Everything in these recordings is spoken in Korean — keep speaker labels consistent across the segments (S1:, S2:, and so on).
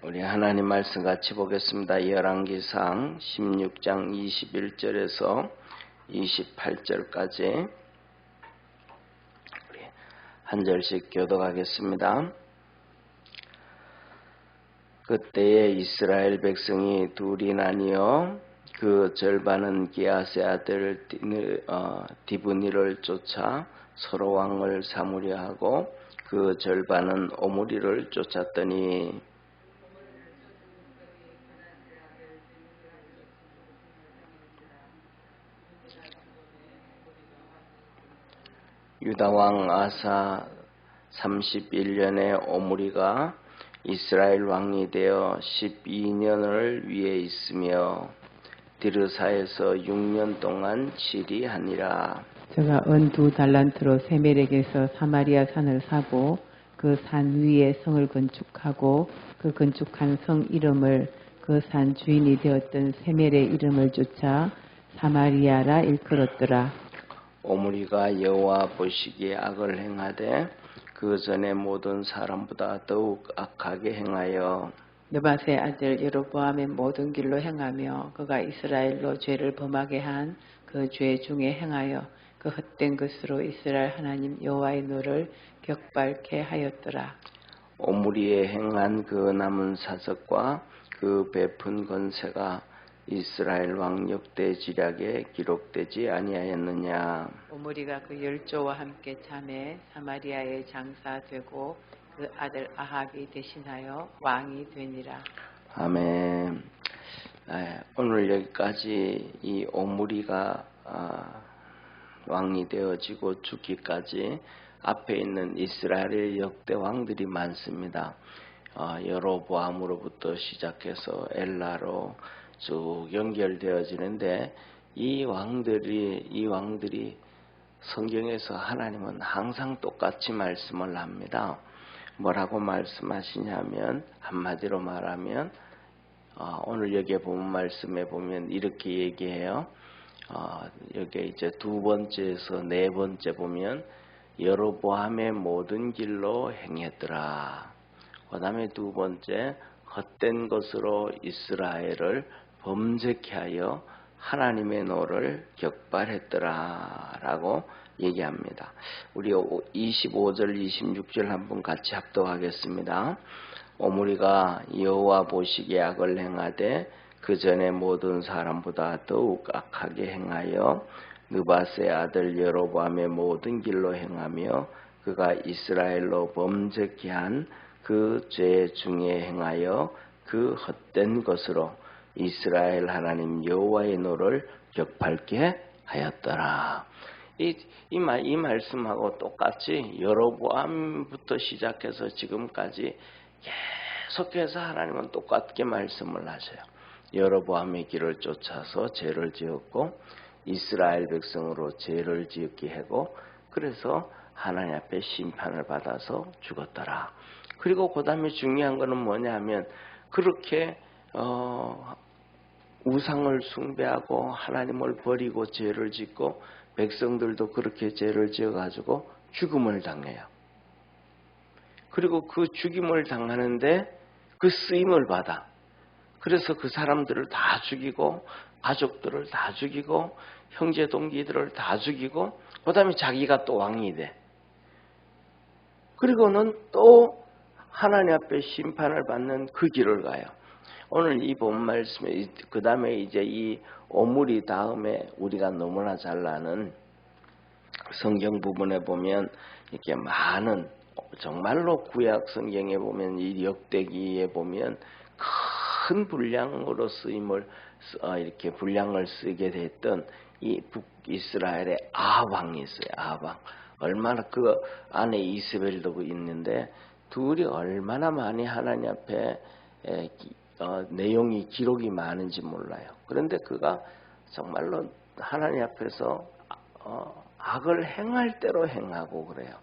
S1: 우리 하나님 말씀 같이 보겠습니다. 열왕기상 16장 21절에서 28절까지 우리 한 절씩 교독하겠습니다. 그때에 이스라엘 백성이 둘이 나뉘어 그 절반은 기앗의 아들 디브니를 쫓아 서로 왕을 삼으려 하고 그 절반은 오므리를 쫓았더니 유다왕 아사 31년에 오므리가 이스라엘 왕이 되어 12년을 위에 있으며 디르사에서 6년 동안 치리하니라.
S2: 저가 은 2달란트로 세멜에게서 사마리아 산을 사고 그 산 위에 성을 건축하고 그 건축한 성 이름을 그 산 주인이 되었던 세멜의 이름을 쫓아 사마리아라 일컬었더라.
S1: 오므리가 여호와 보시기에 악을 행하되 그 전에 모든 사람보다 더욱 악하게 행하여
S2: 느밧의 아들 여로보암의 모든 길로 행하며 그가 이스라엘로 죄를 범하게 한 그 죄 중에 행하여 그 헛된 것으로 이스라엘 하나님 여호와의 노를 격발케 하였더라.
S1: 오므리에 행한 그 남은 사적과 그 베푼 건세가 이스라엘 왕 역대지략에 기록되지 아니하였느냐.
S2: 오므리가 그 열조와 함께 잠에 사마리아에 장사되고 그 아들 아합이 대신하여 왕이 되니라.
S1: 아멘. 오늘 여기까지 이 오므리가 왕이 되어지고 죽기까지 앞에 있는 이스라엘의 역대 왕들이 많습니다. 여로보암으로부터 시작해서 엘라로 쭉 연결되어지는데 이 왕들이 성경에서 하나님은 항상 똑같이 말씀을 합니다. 뭐라고 말씀하시냐면 한마디로 말하면 오늘 여기에 보면 말씀에 보면 이렇게 얘기해요. 여기에 이제 두 번째에서 네 번째 보면 여로보암의 모든 길로 행했더라. 그 다음에 두 번째 헛된 것으로 이스라엘을 범죄케 하여 하나님의 노를 격발했더라 라고 얘기합니다. 우리 25절 26절 한번 같이 합독하겠습니다. 오므리가 여호와 보시기에 악을 행하되 그 전에 모든 사람보다 더욱 악하게 행하여 느밧의 아들 여로보암의 모든 길로 행하며 그가 이스라엘로 범죄케 한 그 죄 중에 행하여 그 헛된 것으로 이스라엘 하나님 여호와의 노를 격발케 하였더라. 이 말씀하고 똑같이 여로보암부터 시작해서 지금까지 계속해서 하나님은 똑같게 말씀을 하세요. 여로보암의 길을 쫓아서 죄를 지었고 이스라엘 백성으로 죄를 지었게 하고 그래서 하나님 앞에 심판을 받아서 죽었더라. 그리고 그 다음에 중요한 거는 뭐냐 하면 그렇게 우상을 숭배하고 하나님을 버리고 죄를 짓고 백성들도 그렇게 죄를 지어가지고 죽음을 당해요. 그리고 그 죽임을 당하는데 그 쓰임을 받아. 그래서 그 사람들을 다 죽이고 가족들을 다 죽이고 형제 동기들을 다 죽이고 그 다음에 자기가 또 왕이 돼. 그리고는 또 하나님 앞에 심판을 받는 그 길을 가요. 오늘 이 본 말씀에 그 다음에 이제 이 오므리 다음에 우리가 너무나 잘 아는 성경 부분에 보면 이렇게 많은 정말로 구약 성경에 보면 이 역대기에 보면 큰 분량으로 쓰임을 이렇게 분량을 쓰게 됐던 이 북이스라엘의 아합 왕이 있어요. 아합 왕. 얼마나 그 안에 이스벨도 있는데 둘이 얼마나 많이 하나님 앞에 내용이 기록이 많은지 몰라요. 그런데 그가 정말로 하나님 앞에서 악을 행할 대로 행하고 그래요.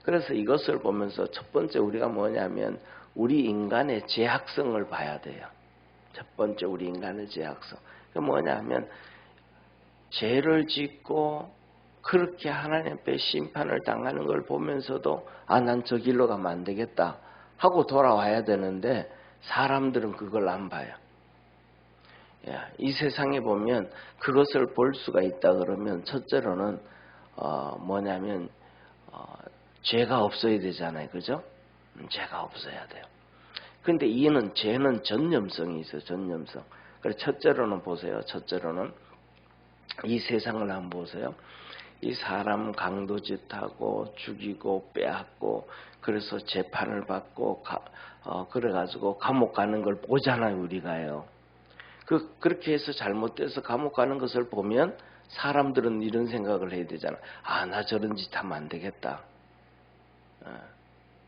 S1: 그래서 이것을 보면서 첫 번째 우리가 뭐냐면 우리 인간의 죄악성을 봐야 돼요. 첫 번째 우리 인간의 죄악성. 그 뭐냐면 죄를 짓고 그렇게 하나님 앞에 심판을 당하는 걸 보면서도 난 저 길로 가면 안 되겠다 하고 돌아와야 되는데 사람들은 그걸 안 봐요. 이 세상에 보면 그것을 볼 수가 있다 그러면 첫째로는 뭐냐면 죄가 없어야 되잖아요. 그죠? 죄가 없어야 돼요. 근데 이는 죄는 전념성이 있어요. 전념성. 그래서 첫째로는 보세요. 첫째로는 이 세상을 한번 보세요. 이 사람 강도짓하고 죽이고 빼앗고 그래서 재판을 받고 그래가지고 감옥 가는 걸 보잖아요. 우리가요. 그렇게 해서 잘못돼서 감옥 가는 것을 보면 사람들은 이런 생각을 해야 되잖아. 나 저런 짓 하면 안 되겠다.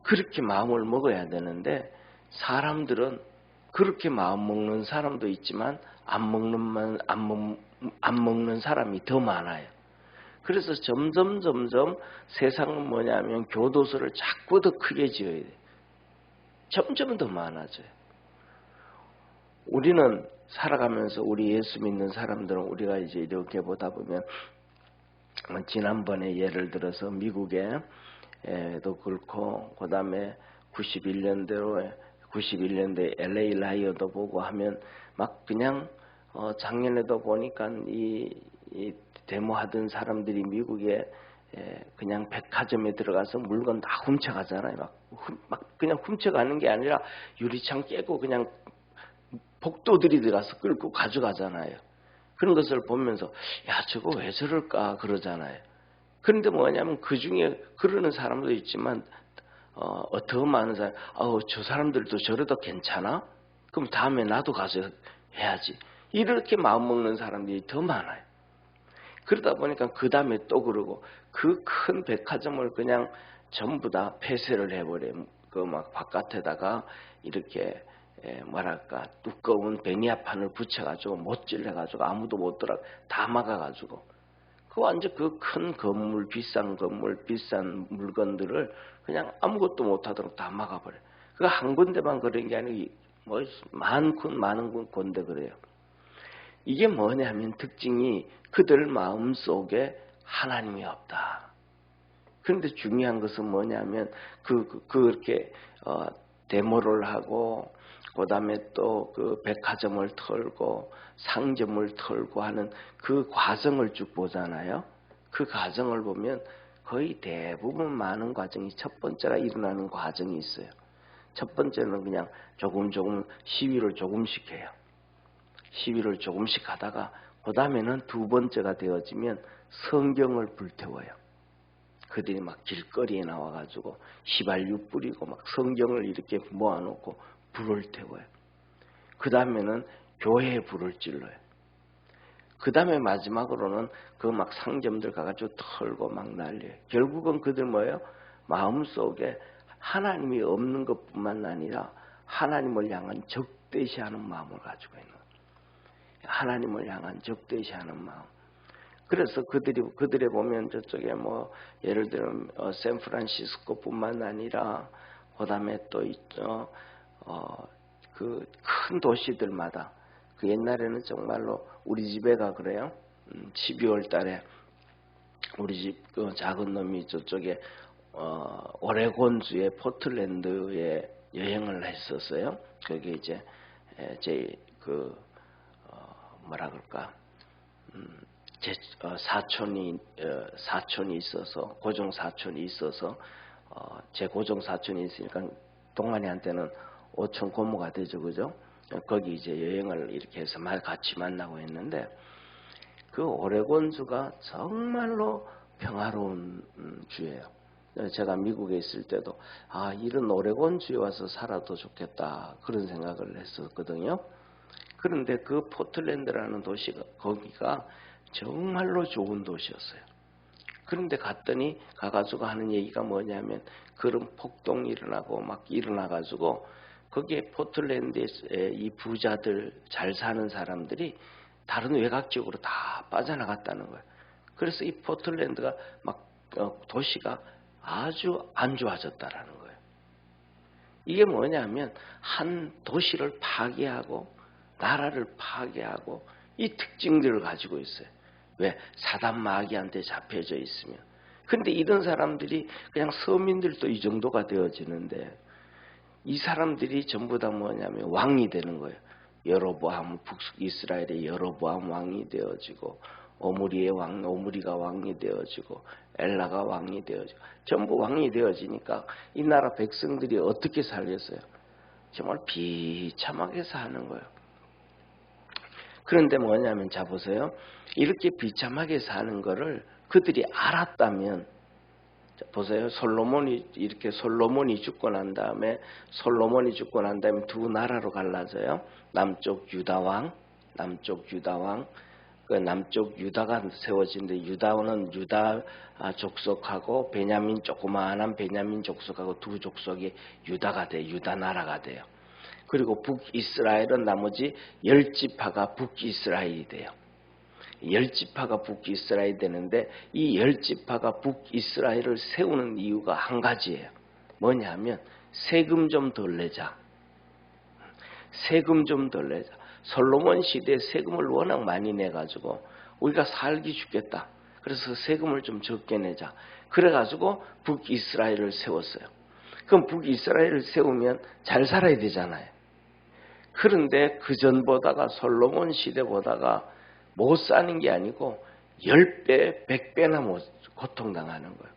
S1: 그렇게 마음을 먹어야 되는데 사람들은 그렇게 마음 먹는 사람도 있지만 안 먹는 사람이 더 많아요. 그래서 점점 세상은 뭐냐면 교도소를 자꾸 더 크게 지어야 돼요. 점점 더 많아져요. 우리는 살아가면서 우리 예수 믿는 사람들은 우리가 이제 이렇게 보다 보면 지난번에 예를 들어서 미국에도 그렇고 그다음에 91년도에 LA 라이어도 보고 하면 막 그냥 작년에도 보니까 이 데모하던 사람들이 미국에 그냥 백화점에 들어가서 물건 다 훔쳐가잖아요. 막 그냥 훔쳐가는 게 아니라 유리창 깨고 그냥 복도들이 들어가서 끌고 가져가잖아요. 그런 것을 보면서 저거 왜 저럴까 그러잖아요. 그런데 뭐냐면 그 중에 그러는 사람도 있지만 더 많은 사람 저 사람들도 저래도 괜찮아? 그럼 다음에 나도 가서 해야지. 이렇게 마음먹는 사람들이 더 많아요. 그러다 보니까 그 다음에 또 그러고 그 큰 백화점을 그냥 전부 다 폐쇄를 해버려요. 그 막 바깥에다가 이렇게 뭐랄까 두꺼운 베니아판을 붙여가지고 못질해가지고 아무도 못 들어 다 막아가지고 그 완전 그 큰 건물 비싼 물건들을 그냥 아무것도 못하도록 다 막아버려. 그 한 군데만 그런 게 아니고 뭐 많은 군데 그래요. 이게 뭐냐면 특징이 그들 마음 속에 하나님이 없다. 그런데 중요한 것은 뭐냐면 그렇게 데모를 하고 그다음에 또 그 백화점을 털고 상점을 털고 하는 그 과정을 쭉 보잖아요. 그 과정을 보면 거의 대부분 많은 과정이 첫 번째가 일어나는 과정이 있어요. 첫 번째는 그냥 조금 시위를 조금씩 해요. 시위를 조금씩 하다가 그 다음에는 두 번째가 되어지면 성경을 불태워요. 그들이 막 길거리에 나와가지고 휘발유 뿌리고 막 성경을 이렇게 모아놓고 불을 태워요. 그 다음에는 교회에 불을 찔러요. 그 다음에 마지막으로는 그 막 상점들 가가지고 털고 막 난리예요. 결국은 그들 뭐예요? 마음속에 하나님이 없는 것뿐만 아니라 하나님을 향한 적대시하는 마음을 가지고 있는 거예요. 하나님을 향한 적대시하는 마음. 그래서 그들에 보면 저쪽에 뭐 예를 들면 샌프란시스코뿐만 아니라 그다음에 또 있죠. 그 큰 도시들마다 그 옛날에는 정말로 우리 집에가 그래요. 12월 달에 우리 집 그 작은 놈이 저쪽에 오레곤주의 포틀랜드에 여행을 했었어요. 거기 이제 제 뭐라 그럴까 제 사촌이 있어서 고종 사촌이 있어서 제 고종 사촌이 있으니까 동안이한테는 오촌 고모가 되죠, 그죠? 거기 이제 여행을 이렇게 해서 같이 만나고 했는데 그 오레곤주가 정말로 평화로운 주예요. 제가 미국에 있을 때도 이런 오레곤주에 와서 살아도 좋겠다 그런 생각을 했었거든요. 그런데 그 포틀랜드라는 도시가 거기가 정말로 좋은 도시였어요. 그런데 갔더니 가가지고 하는 얘기가 뭐냐면 그런 폭동이 일어나고 막 일어나가지고 거기에 포틀랜드에 이 부자들 잘 사는 사람들이 다른 외곽 지역으로 다 빠져나갔다는 거예요. 그래서 이 포틀랜드가 막 도시가 아주 안 좋아졌다라는 거예요. 이게 뭐냐면 한 도시를 파괴하고 나라를 파괴하고 이 특징들을 가지고 있어요. 왜? 사단 마귀한테 잡혀져 있으면. 근데 이런 사람들이 그냥 서민들도 이 정도가 되어지는데 이 사람들이 전부 다 뭐냐면 왕이 되는 거예요. 여로보암, 북이스라엘의 여로보암 왕이 되어지고, 오므리가 왕이 되어지고, 엘라가 왕이 되어지고, 전부 왕이 되어지니까 이 나라 백성들이 어떻게 살겠어요? 정말 비참하게 사는 거예요. 그런데 뭐냐면, 자 보세요. 이렇게 비참하게 사는 거를 그들이 알았다면, 자 보세요. 솔로몬이 죽고 난 다음에 두 나라로 갈라져요. 남쪽 유다 왕, 그 남쪽 유다가 세워지는데, 유다는 유다 족속하고 조그마한 베냐민 족속하고 두 족속이 유다가 돼요. 유다 나라가 돼요. 그리고 북이스라엘은 나머지 10지파가 북이스라엘이 돼요. 10지파가 북이스라엘이 되는데, 이 10지파가 북이스라엘을 세우는 이유가 한 가지예요. 뭐냐면 세금 좀 덜 내자. 솔로몬 시대에 세금을 워낙 많이 내가지고 우리가 살기 죽겠다. 그래서 세금을 좀 적게 내자. 그래가지고 북이스라엘을 세웠어요. 그럼 북이스라엘을 세우면 잘 살아야 되잖아요. 그런데 그전보다가 솔로몬 시대보다가 못 사는 게 아니고 10배, 100배나 고통당하는 거예요.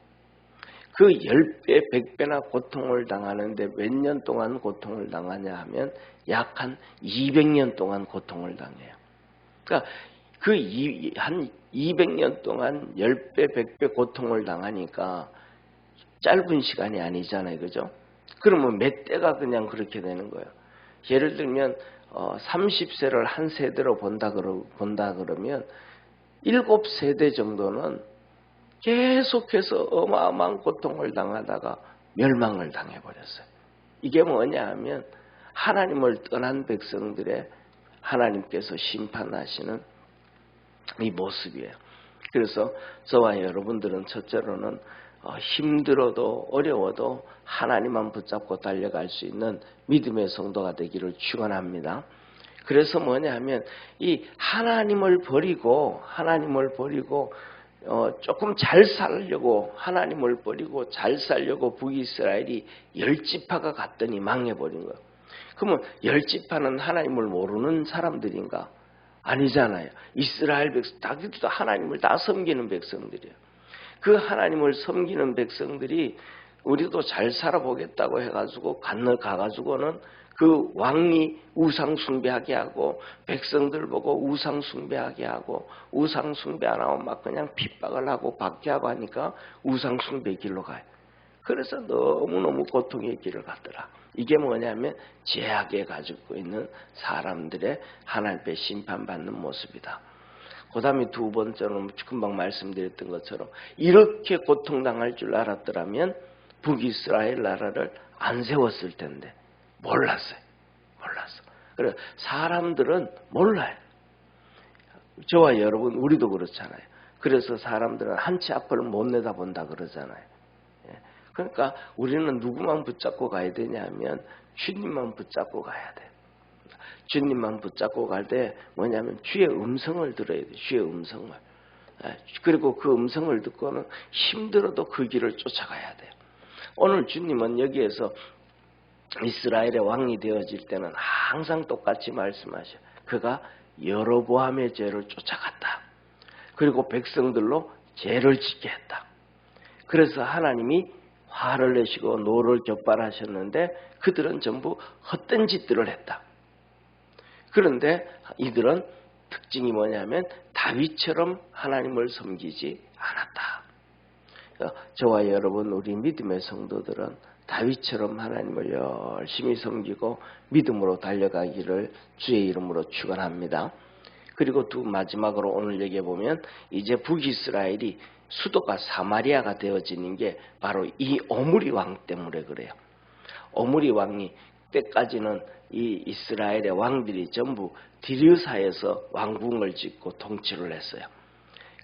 S1: 그 10배, 100배나 고통을 당하는데 몇 년 동안 고통을 당하냐 하면 약 한 200년 동안 고통을 당해요. 그러니까 한 200년 동안 10배, 100배 고통을 당하니까 짧은 시간이 아니잖아요. 그죠? 그러면 몇 대가 그냥 그렇게 되는 거예요. 예를 들면 30세를 한 세대로 본다 그러면 7세대 정도는 계속해서 어마어마한 고통을 당하다가 멸망을 당해버렸어요. 이게 뭐냐 하면 하나님을 떠난 백성들의 하나님께서 심판하시는 이 모습이에요. 그래서 저와 여러분들은 첫째로는 힘들어도 어려워도 하나님만 붙잡고 달려갈 수 있는 믿음의 성도가 되기를 축원합니다. 그래서 뭐냐 하면 이 하나님을 버리고 조금 잘 살려고 하나님을 버리고 잘 살려고 북이스라엘이 10지파가 갔더니 망해버린 거예요. 그러면 10지파는 하나님을 모르는 사람들인가? 아니잖아요. 이스라엘 백성, 자기들도 하나님을 다 섬기는 백성들이에요. 그 하나님을 섬기는 백성들이 우리도 잘 살아보겠다고 해가지고 가가지고는 그 왕이 우상 숭배하게 하고 백성들 보고 우상 숭배하게 하고 우상 숭배 안 하고 막 그냥 핍박을 하고 박해하고 하니까 우상 숭배 길로 가요. 그래서 너무너무 고통의 길을 갔더라. 이게 뭐냐면 죄악에 가지고 있는 사람들의 하나님 앞에 심판받는 모습이다. 그 다음에 두 번째로는 금방 말씀드렸던 것처럼 이렇게 고통당할 줄 알았더라면 북이스라엘 나라를 안 세웠을 텐데 몰랐어요. 그래 사람들은 몰라요. 저와 여러분 우리도 그렇잖아요. 그래서 사람들은 한치 앞을 못 내다본다 그러잖아요. 그러니까 우리는 누구만 붙잡고 가야 되냐면 주님만 붙잡고 가야 돼요. 주님만 붙잡고 갈 때 뭐냐면 주의 음성을 들어야 돼요. 주의 음성을. 그리고 그 음성을 듣고는 힘들어도 그 길을 쫓아가야 돼요. 오늘 주님은 여기에서 이스라엘의 왕이 되어질 때는 항상 똑같이 말씀하셔요. 그가 여로보암의 죄를 쫓아갔다. 그리고 백성들로 죄를 짓게 했다. 그래서 하나님이 화를 내시고 노를 격발하셨는데 그들은 전부 헛된 짓들을 했다. 그런데 이들은 특징이 뭐냐면 다윗처럼 하나님을 섬기지 않았다. 저와 여러분 우리 믿음의 성도들은 다윗처럼 하나님을 열심히 섬기고 믿음으로 달려가기를 주의 이름으로 축원합니다. 그리고 마지막으로 오늘 얘기해 보면 이제 북이스라엘이 수도가 사마리아가 되어지는 게 바로 이 오므리 왕 때문에 그래요. 오므리 왕이 때까지는 이 이스라엘의 왕들이 전부 디르사에서 왕궁을 짓고 통치를 했어요.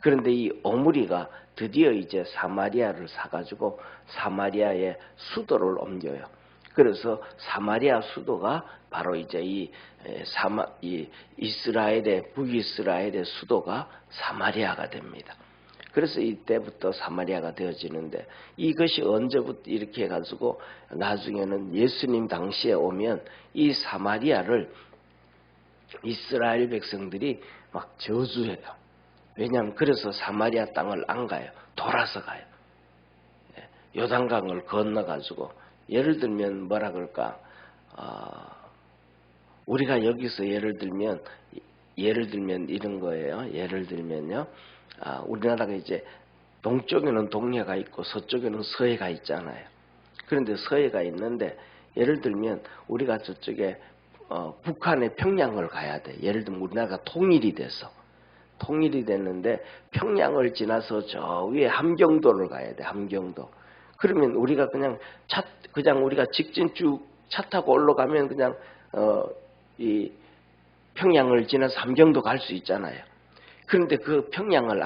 S1: 그런데 이 오므리가 드디어 이제 사마리아를 사가지고 사마리아의 수도를 옮겨요. 그래서 사마리아 수도가 바로 이제 이 이스라엘의 북이스라엘의 수도가 사마리아가 됩니다. 그래서 이때부터 사마리아가 되어지는데 이것이 언제부터 이렇게 해가지고 나중에는 예수님 당시에 오면 이 사마리아를 이스라엘 백성들이 막 저주해요. 왜냐하면 그래서 사마리아 땅을 안 가요. 돌아서 가요. 요단강을 건너가지고 예를 들면 뭐라 그럴까? 우리가 여기서 예를 들면 이런 거예요. 예를 들면요. 우리나라가 이제 동쪽에는 동해가 있고 서쪽에는 서해가 있잖아요. 그런데 서해가 있는데 예를 들면 우리가 저쪽에 북한의 평양을 가야 돼. 예를 들면 우리나라가 통일이 됐는데 평양을 지나서 저 위에 함경도를 가야 돼. 함경도. 그러면 우리가 그냥 우리가 직진 쭉 차 타고 올라가면 그냥 이 평양을 지나서 함경도 갈 수 있잖아요. 그런데 그 평양을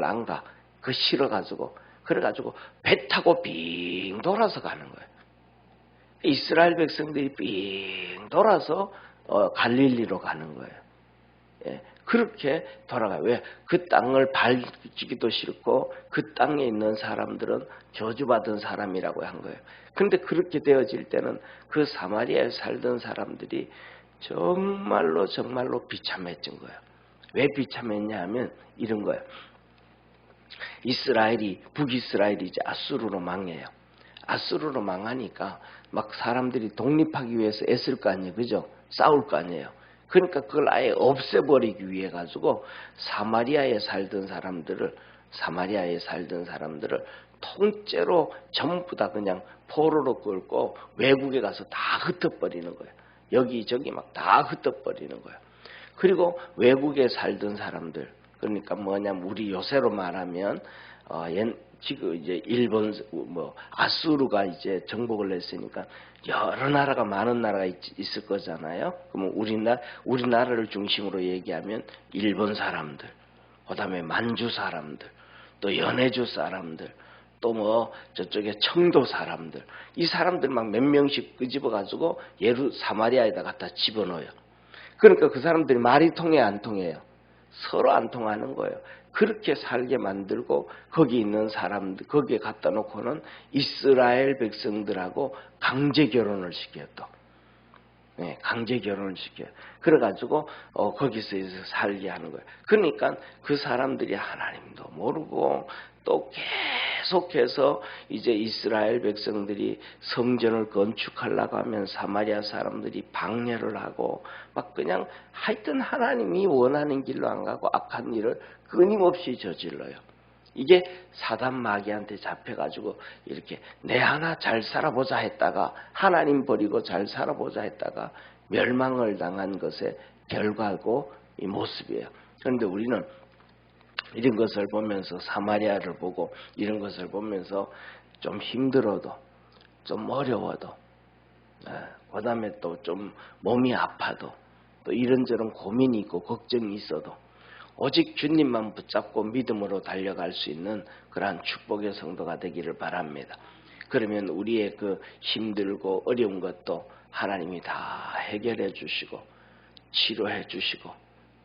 S1: 안 가. 그 싫어가지고 그래가지고 배 타고 빙 돌아서 가는 거예요. 이스라엘 백성들이 빙 돌아서 갈릴리로 가는 거예요. 예, 그렇게 돌아가요. 왜? 그 땅을 밟기도 싫고 그 땅에 있는 사람들은 저주받은 사람이라고 한 거예요. 그런데 그렇게 되어질 때는 그 사마리아에 살던 사람들이 정말로 비참해진 거예요. 왜 비참했냐 하면 이런 거예요. 북이스라엘이 이제 아수르로 망해요. 아수르로 망하니까 막 사람들이 독립하기 위해서 애쓸 거 아니에요. 그죠? 싸울 거 아니에요. 그러니까 그걸 아예 없애버리기 위해 가지고 사마리아에 살던 사람들을 통째로 전부 다 그냥 포로로 끌고 외국에 가서 다 흩어버리는 거예요. 여기저기 막 다 흩어버리는 거예요. 그리고 외국에 살던 사람들, 그러니까 뭐냐면 우리 요새로 말하면 지금 이제 일본 아수르가 이제 정복을 했으니까 여러 나라가 많은 나라가 있을 거잖아요. 그러면 우리나라를 중심으로 얘기하면 일본 사람들, 그다음에 만주 사람들, 또 연해주 사람들, 또 저쪽에 청도 사람들, 이 사람들 막 몇 명씩 끄집어 가지고 사마리아에다 갖다 집어넣어요. 그러니까 그 사람들이 말이 통해요, 안 통해요? 서로 안 통하는 거예요. 그렇게 살게 만들고 거기 있는 사람들 거기에 갖다 놓고는 이스라엘 백성들하고 강제 결혼을 시켜요. 또 강제 결혼을 시켜요. 그래가지고 거기서 살게 하는 거예요. 그러니까 그 사람들이 하나님도 모르고 또 계속해서 이제 이스라엘 백성들이 성전을 건축하려고 하면 사마리아 사람들이 방해를 하고 막 그냥 하여튼 하나님이 원하는 길로 안 가고 악한 일을 끊임없이 저질러요. 이게 사단 마귀한테 잡혀가지고 이렇게 내 하나 잘 살아보자 했다가 하나님 버리고 잘 살아보자 했다가 멸망을 당한 것의 결과고 이 모습이에요. 그런데 우리는 이런 것을 보면서 사마리아를 보고 이런 것을 보면서 좀 힘들어도 좀 어려워도 그 다음에 또 좀 몸이 아파도 또 이런저런 고민이 있고 걱정이 있어도 오직 주님만 붙잡고 믿음으로 달려갈 수 있는 그러한 축복의 성도가 되기를 바랍니다. 그러면 우리의 그 힘들고 어려운 것도 하나님이 다 해결해 주시고 치료해 주시고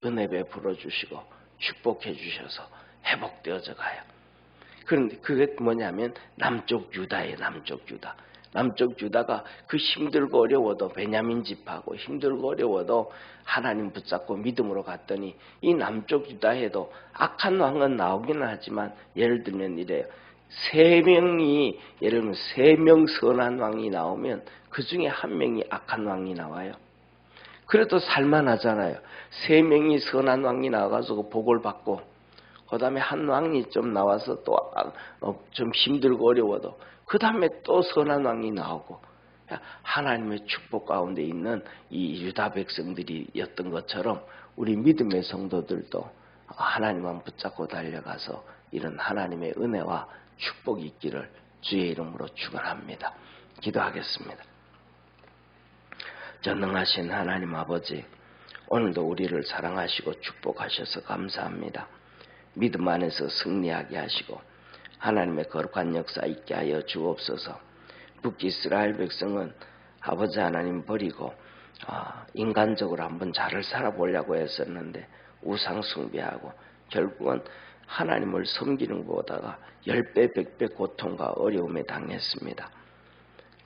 S1: 은혜 베풀어 주시고 축복해 주셔서 회복되어져 가요. 그런데 그게 뭐냐면 남쪽 유다예요. 남쪽 유다가 그 힘들고 어려워도 베냐민 집하고 힘들고 어려워도 하나님 붙잡고 믿음으로 갔더니 이 남쪽 유다에도 악한 왕은 나오기는 하지만 예를 들면 이래요. 예를 들면 3명 선한 왕이 나오면 그 중에 1명이 악한 왕이 나와요. 그래도 살만하잖아요. 3명이 선한 왕이 나와가지고 복을 받고 그 다음에 한 왕이 좀 나와서 또 좀 힘들고 어려워도 그 다음에 또 선한 왕이 나오고 하나님의 축복 가운데 있는 이 유다 백성들이었던 것처럼 우리 믿음의 성도들도 하나님만 붙잡고 달려가서 이런 하나님의 은혜와 축복이 있기를 주의 이름으로 축원합니다. 기도하겠습니다. 전능하신 하나님 아버지, 오늘도 우리를 사랑하시고 축복하셔서 감사합니다. 믿음 안에서 승리하게 하시고 하나님의 거룩한 역사 있게 하여 주옵소서. 북이스라엘 백성은 아버지 하나님 버리고 인간적으로 한번 잘 살아보려고 했었는데 우상 숭배하고 결국은 하나님을 섬기는 것보다가 10배, 100배 고통과 어려움에 당했습니다.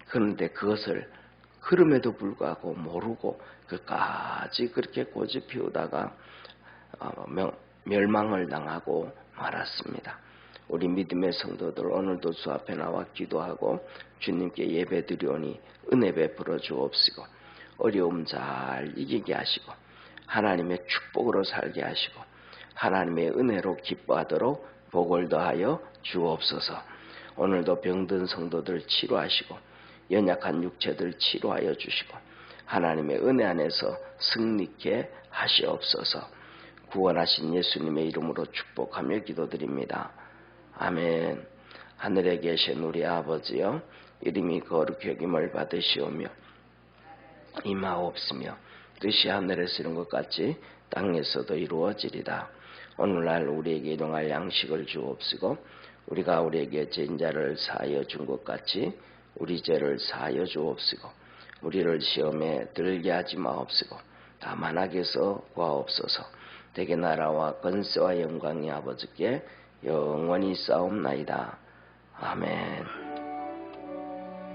S1: 그런데 그것을 그럼에도 불구하고 모르고 끝까지 그렇게 고집 피우다가 멸망을 당하고 말았습니다. 우리 믿음의 성도들 오늘도 주 앞에 나와 기도하고 주님께 예배드리오니 은혜 베풀어 주옵시고 어려움 잘 이기게 하시고 하나님의 축복으로 살게 하시고 하나님의 은혜로 기뻐하도록 복을 더하여 주옵소서. 오늘도 병든 성도들 치료하시고 연약한 육체들 치료하여 주시고 하나님의 은혜 안에서 승리케 하시옵소서. 구원하신 예수님의 이름으로 축복하며 기도드립니다. 아멘. 하늘에 계신 우리 아버지여, 이름이 거룩히 여김을 받으시오며 임하옵시며 뜻이 하늘에서 이룬 것 같이 땅에서도 이루어지리다. 오늘날 우리에게 일용할 양식을 주옵시고 우리가 우리에게 죄인자를 사하여 준 것 같이 우리 죄를 사하여 주옵시고 우리를 시험에 들게 하지 마옵시고 다만 악에서 구하옵소서. 대개 나라와 권세와 영광이 아버지께 영원히 싸움나이다. 아멘.